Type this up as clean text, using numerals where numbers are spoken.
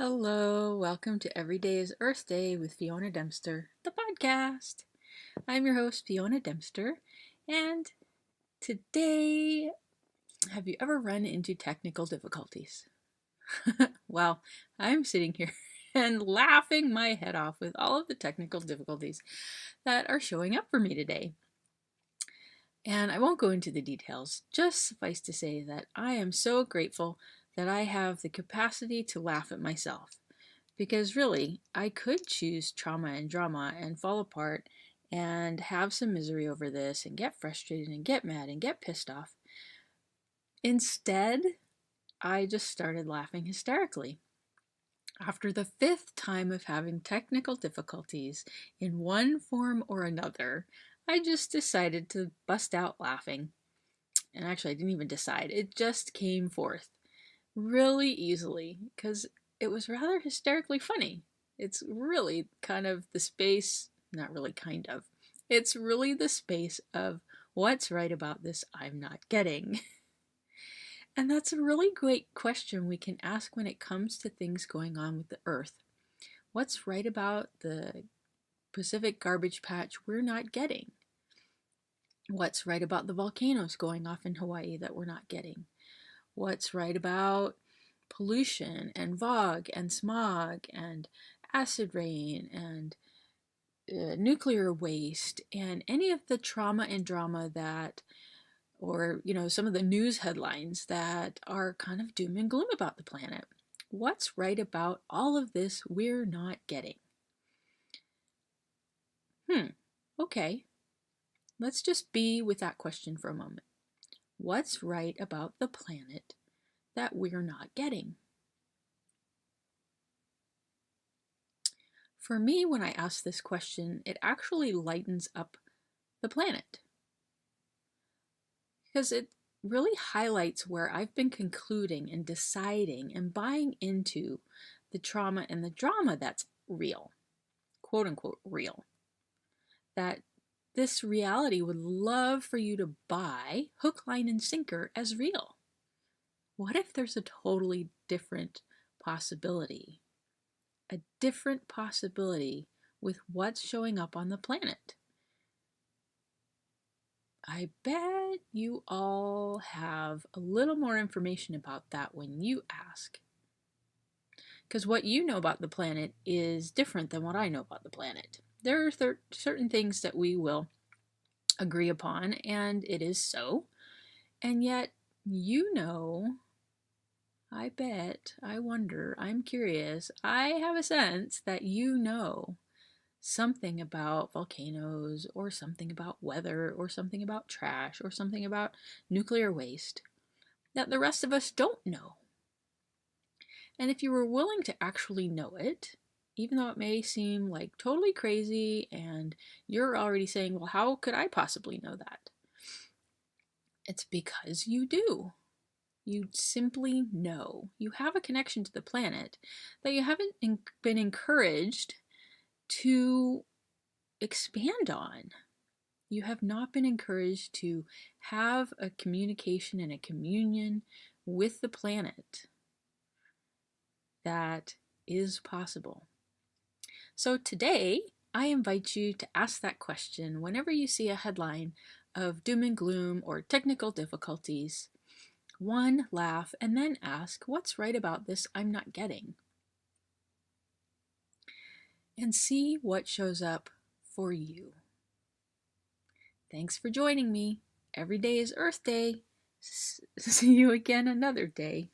Hello, welcome to Every Day is Earth Day with Fiona Dempster, the podcast. I'm your host, Fiona Dempster, and today, have you ever run into technical difficulties? Well, I'm sitting here and laughing my head off with all of the technical difficulties that are showing up for me today. And I won't go into the details, just suffice to say that I am so grateful that I have the capacity to laugh at myself. Because really, I could choose trauma and drama and fall apart and have some misery over this and get frustrated and get mad and get pissed off. Instead, I just started laughing hysterically. After the fifth time of having technical difficulties in one form or another, I just decided to bust out laughing. And actually, I didn't even decide. It just came forth really easily because it was rather hysterically funny. It's really kind of the space, not really kind of, it's really the space of what's right about this I'm not getting. And that's a really great question we can ask when it comes to things going on with the Earth. What's right about the Pacific garbage patch we're not getting? What's right about the volcanoes going off in Hawaii that we're not getting? What's right about pollution and fog and smog and acid rain and nuclear waste and any of the trauma and drama that, or some of the news headlines that are kind of doom and gloom about the planet? What's right about all of this we're not getting? Okay, let's just be with that question for a moment. What's right about the planet that we're not getting? For me, when I ask this question, it actually lightens up the planet. Because it really highlights where I've been concluding and deciding and buying into the trauma and the drama that's real, quote unquote real. That this reality would love for you to buy hook, line, and sinker as real. What if there's a totally different possibility? A different possibility with what's showing up on the planet. I bet you all have a little more information about that when you ask. Because what you know about the planet is different than what I know about the planet. There are certain things that we will agree upon, and it is so. And yet, I bet, I wonder, I'm curious, I have a sense that something about volcanoes or something about weather or something about trash or something about nuclear waste that the rest of us don't know. And if you were willing to actually know it, even though it may seem like totally crazy and you're already saying, well, how could I possibly know that? It's because you do. You simply know. You have a connection to the planet that you haven't been encouraged to expand on. You have not been encouraged to have a communication and a communion with the planet that is possible. So today, I invite you to ask that question whenever you see a headline of doom and gloom or technical difficulties. One, laugh, and then ask, what's right about this I'm not getting? And see what shows up for you. Thanks for joining me. Every day is Earth Day. See you again another day.